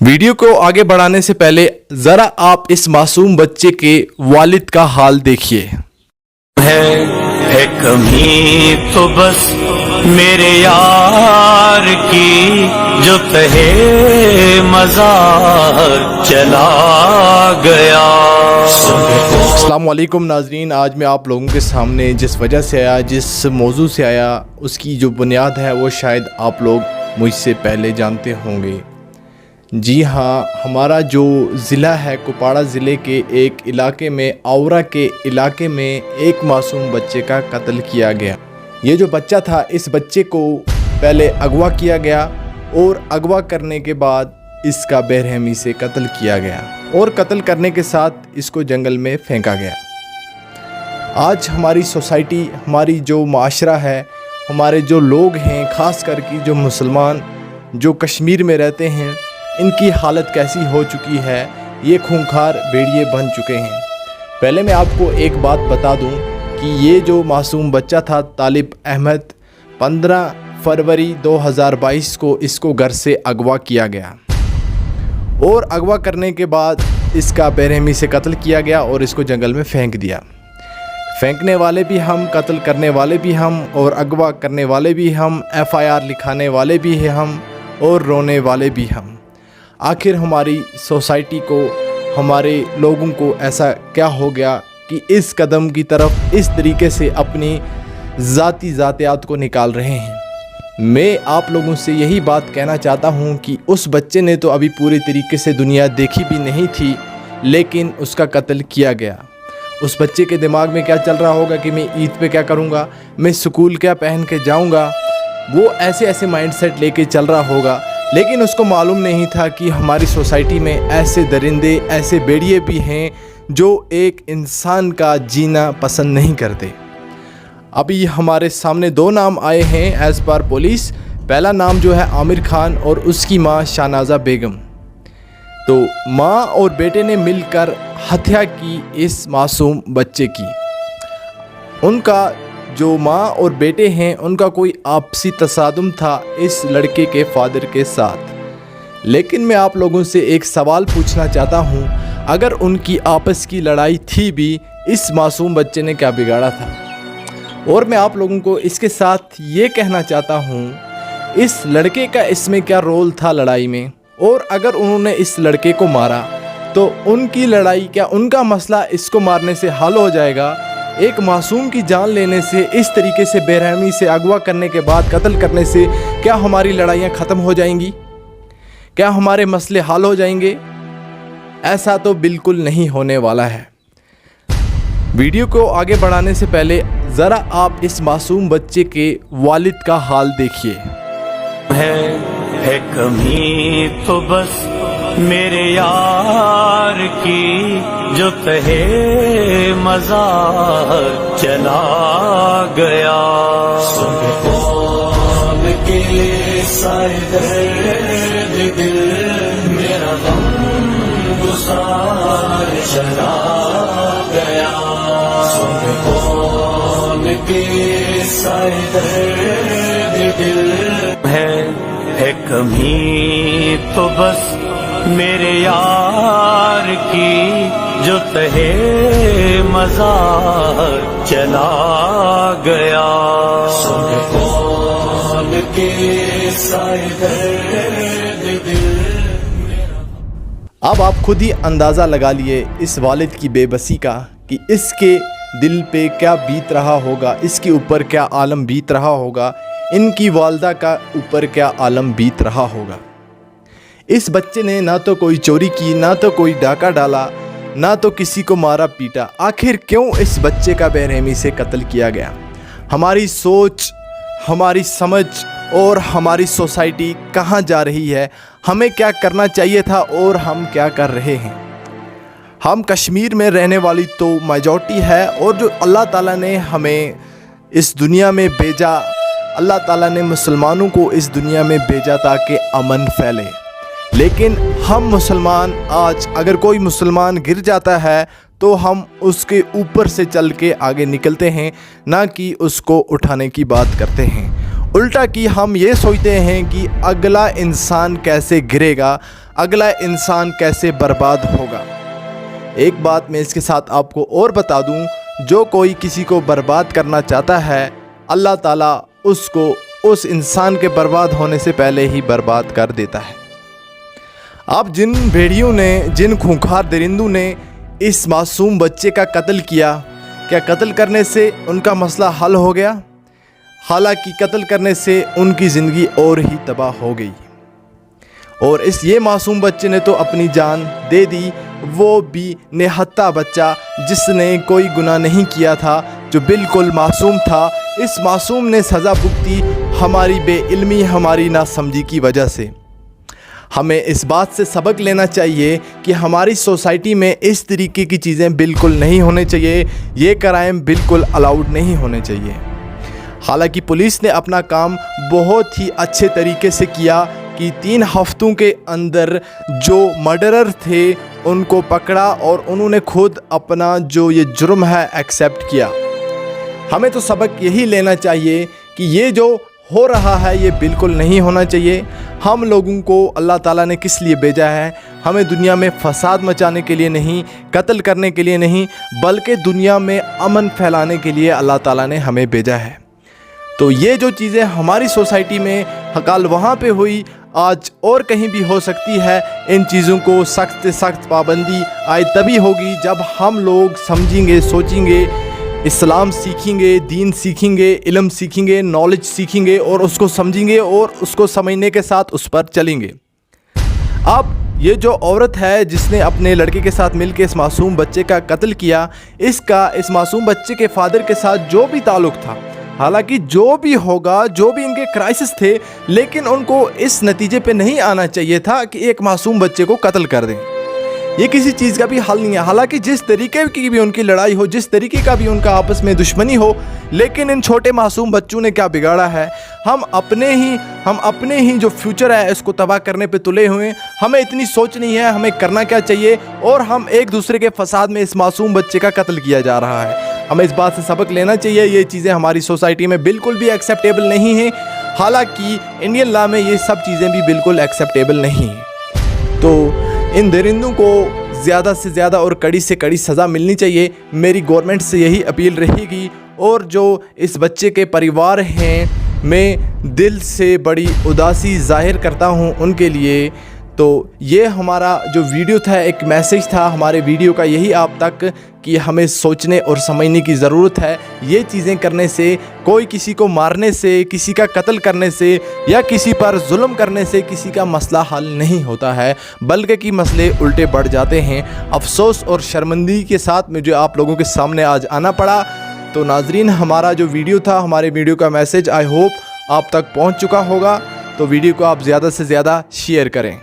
Video کو آگے بڑھانے سے پہلے ذرا آپ اس معصوم بچے کے والد کا حال دیکھیے۔ ہے کمی تو بس میرے یار کی جو تہے مزار چلا گیا۔ السلام علیکم ناظرین، آج میں آپ لوگوں کے سامنے جس وجہ سے آیا، جس موضوع سے آیا، اس کی جو بنیاد ہے وہ شاید آپ لوگ مجھ سے پہلے جانتے ہوں گے۔ جی ہاں، ہمارا جو ضلع ہے کپواڑہ ضلع کے ایک علاقے میں، آورا کے علاقے میں ایک معصوم بچے کا قتل کیا گیا۔ یہ جو بچہ تھا، اس بچے کو پہلے اغوا کیا گیا اور اغوا کرنے کے بعد اس کا بے رحمی سے قتل کیا گیا اور قتل کرنے کے ساتھ اس کو جنگل میں پھینکا گیا۔ آج ہماری سوسائٹی، ہماری جو معاشرہ ہے، ہمارے جو لوگ ہیں، خاص کر کے جو مسلمان جو کشمیر میں رہتے ہیں، ان کی حالت کیسی ہو چکی ہے، یہ خونخوار بھیڑیے بن چکے ہیں۔ پہلے میں آپ کو ایک بات بتا دوں کہ یہ جو معصوم بچہ تھا طالب احمد، 15 فروری 2022 کو اس کو گھر سے اغوا کیا گیا اور اغوا کرنے کے بعد اس کا بے رحمی سے قتل کیا گیا اور اس کو جنگل میں پھینک دیا۔ پھینکنے والے بھی ہم، قتل کرنے والے بھی ہم اور اغوا کرنے والے بھی ہم، FIR لکھانے والے بھی ہیں ہم اور رونے والے بھی ہم۔ آخر ہماری سوسائٹی کو، ہمارے لوگوں کو ایسا کیا ہو گیا کہ اس قدم کی طرف اس طریقے سے اپنی ذاتی ذاتیات کو نکال رہے ہیں۔ میں آپ لوگوں سے یہی بات کہنا چاہتا ہوں کہ اس بچے نے تو ابھی پوری طریقے سے دنیا دیکھی بھی نہیں تھی، لیکن اس کا قتل کیا گیا۔ اس بچے کے دماغ میں کیا چل رہا ہوگا کہ میں عید پہ کیا کروں گا، میں سکول کیا پہن کے جاؤں گا، وہ ایسے مائنڈ سیٹ لے کے چل رہا ہوگا۔ لیکن اس کو معلوم نہیں تھا کہ ہماری سوسائٹی میں ایسے درندے، ایسے بھیڑیے بھی ہیں جو ایک انسان کا جینا پسند نہیں کرتے۔ ابھی ہمارے سامنے 2 نام آئے ہیں ایز پر پولیس۔ پہلا نام جو ہے عامر خان اور اس کی ماں شاہنازہ بیگم۔ تو ماں اور بیٹے نے مل کر ہتیا کی اس معصوم بچے کی۔ ان کا جو ماں اور بیٹے ہیں، ان کا کوئی آپسی تصادم تھا اس لڑکے کے فادر کے ساتھ۔ لیکن میں آپ لوگوں سے ایک سوال پوچھنا چاہتا ہوں، اگر ان کی آپس کی لڑائی تھی بھی، اس معصوم بچے نے کیا بگاڑا تھا؟ اور میں آپ لوگوں کو اس کے ساتھ یہ کہنا چاہتا ہوں، اس لڑکے کا اس میں کیا رول تھا لڑائی میں؟ اور اگر انہوں نے اس لڑکے کو مارا تو ان کی لڑائی، کیا ان کا مسئلہ اس کو مارنے سے حل ہو جائے گا؟ ایک معصوم کی جان لینے سے، اس طریقے سے بے رحمی سے اغوا کرنے کے بعد قتل کرنے سے کیا ہماری لڑائیاں ختم ہو جائیں گی؟ کیا ہمارے مسئلے حل ہو جائیں گے؟ ایسا تو بالکل نہیں ہونے والا ہے۔ ویڈیو کو آگے بڑھانے سے پہلے ذرا آپ اس معصوم بچے کے والد کا حال دیکھیے۔ ہے کمی تو بس میرے یار کی جو تہے مزار چلا گیا۔ سبحان کے سائے درد دل میرا غم گسار چلا گیا۔ سبحان کے سائے درد دل ہے کمی تو بس میرے یار کی جو تہے مزار چلا گیا۔ سبحان کے سائے درد دل۔ اب آپ خود ہی اندازہ لگا لیے اس والد کی بے بسی کا کہ اس کے دل پہ کیا بیت رہا ہوگا، اس کے اوپر کیا عالم بیت رہا ہوگا، ان کی والدہ کا اوپر کیا عالم بیت رہا ہوگا۔ اس بچے نے نہ تو کوئی چوری کی، نہ تو کوئی ڈاکہ ڈالا، نہ تو کسی کو مارا پیٹا۔ آخر کیوں اس بچے کا بے رحمی سے قتل کیا گیا؟ ہماری سوچ، ہماری سمجھ اور ہماری سوسائٹی کہاں جا رہی ہے؟ ہمیں کیا کرنا چاہیے تھا اور ہم کیا کر رہے ہیں؟ ہم کشمیر میں رہنے والی تو میجورٹی ہے، اور جو اللہ تعالیٰ نے ہمیں اس دنیا میں بھیجا، اللہ تعالیٰ نے مسلمانوں کو اس دنیا میں بھیجا تاکہ امن پھیلے۔ لیکن ہم مسلمان، آج اگر کوئی مسلمان گر جاتا ہے تو ہم اس کے اوپر سے چل کے آگے نکلتے ہیں، نہ کہ اس کو اٹھانے کی بات کرتے ہیں۔ الٹا کہ ہم یہ سوچتے ہیں کہ اگلا انسان کیسے گرے گا، اگلا انسان کیسے برباد ہوگا۔ ایک بات میں اس کے ساتھ آپ کو اور بتا دوں، جو کوئی کسی کو برباد کرنا چاہتا ہے، اللہ تعالیٰ اس کو اس انسان کے برباد ہونے سے پہلے ہی برباد کر دیتا ہے۔ اب جن بھیڑیوں نے، جن خونخوار درندوں نے اس معصوم بچے کا قتل کیا، کیا قتل کرنے سے ان کا مسئلہ حل ہو گیا؟ حالانکہ قتل کرنے سے ان کی زندگی اور ہی تباہ ہو گئی، اور یہ معصوم بچے نے تو اپنی جان دے دی، وہ بھی نہتا بچہ جس نے کوئی گناہ نہیں کیا تھا، جو بالکل معصوم تھا۔ اس معصوم نے سزا بھگتی ہماری بے علمی، ہماری ناسمجھی کی وجہ سے۔ ہمیں اس بات سے سبق لینا چاہیے کہ ہماری سوسائٹی میں اس طریقے کی چیزیں بالکل نہیں ہونے چاہیے، یہ کرائم بالکل الاؤڈ نہیں ہونے چاہیے۔ حالانکہ پولیس نے اپنا کام بہت ہی اچھے طریقے سے کیا کہ 3 ہفتوں کے اندر جو مرڈرر تھے ان کو پکڑا، اور انہوں نے خود اپنا جو یہ جرم ہے ایکسیپٹ کیا۔ ہمیں تو سبق یہی لینا چاہیے کہ یہ جو ہو رہا ہے یہ بالکل نہیں ہونا چاہیے۔ ہم لوگوں کو اللہ تعالیٰ نے کس لیے بھیجا ہے؟ ہمیں دنیا میں فساد مچانے کے لیے نہیں، قتل کرنے کے لیے نہیں، بلکہ دنیا میں امن پھیلانے کے لیے اللہ تعالیٰ نے ہمیں بھیجا ہے۔ تو یہ جو چیزیں ہماری سوسائٹی میں کل وہاں پہ ہوئی، آج اور کہیں بھی ہو سکتی ہے، ان چیزوں کو سخت سخت پابندی آئے تبھی ہوگی جب ہم لوگ سمجھیں گے، سوچیں گے، اسلام سیکھیں گے، دین سیکھیں گے، علم سیکھیں گے، نالج سیکھیں گے، اور اس کو سمجھیں گے، اور اس کو سمجھنے کے ساتھ اس پر چلیں گے۔ اب یہ جو عورت ہے جس نے اپنے لڑکے کے ساتھ مل کے اس معصوم بچے کا قتل کیا، اس معصوم بچے کے فادر کے ساتھ جو بھی تعلق تھا، حالانکہ جو بھی ہوگا، جو بھی ان کے کرائسس تھے، لیکن ان کو اس نتیجے پہ نہیں آنا چاہیے تھا کہ ایک معصوم بچے کو قتل کر دیں۔ یہ کسی چیز کا بھی حل نہیں ہے۔ حالانکہ جس طریقے کی بھی ان کی لڑائی ہو، جس طریقے کا بھی ان کا آپس میں دشمنی ہو، لیکن ان چھوٹے معصوم بچوں نے کیا بگاڑا ہے؟ ہم اپنے ہی جو فیوچر ہے اس کو تباہ کرنے پہ تلے ہوئے ہیں۔ ہمیں اتنی سوچ نہیں ہے ہمیں کرنا کیا چاہیے، اور ہم ایک دوسرے کے فساد میں اس معصوم بچے کا قتل کیا جا رہا ہے۔ ہمیں اس بات سے سبق لینا چاہیے، یہ چیزیں ہماری سوسائٹی میں بالکل بھی ایکسیپٹیبل نہیں ہیں۔ حالانکہ انڈین لا میں یہ سب چیزیں بھی بالکل ایکسیپٹیبل نہیں ہیں۔ تو ان درندوں کو زیادہ سے زیادہ اور کڑی سے کڑی سزا ملنی چاہیے، میری گورنمنٹ سے یہی اپیل رہے گی۔ اور جو اس بچے کے پریوار ہیں، میں دل سے بڑی اداسی ظاہر کرتا ہوں ان کے لیے۔ تو یہ ہمارا جو ویڈیو تھا، ایک میسیج تھا ہمارے ویڈیو کا یہی آپ تک، کہ ہمیں سوچنے اور سمجھنے کی ضرورت ہے۔ یہ چیزیں کرنے سے، کوئی کسی کو مارنے سے، کسی کا قتل کرنے سے، یا کسی پر ظلم کرنے سے کسی کا مسئلہ حل نہیں ہوتا ہے، بلکہ کہ مسئلے الٹے بڑھ جاتے ہیں۔ افسوس اور شرمندگی کے ساتھ مجھے آپ لوگوں کے سامنے آج آنا پڑا۔ تو ناظرین، ہمارا جو ویڈیو تھا، ہمارے ویڈیو کا میسیج آئی ہوپ آپ تک پہنچ چکا ہوگا۔ تو ویڈیو کو آپ زیادہ سے زیادہ شیئر کریں۔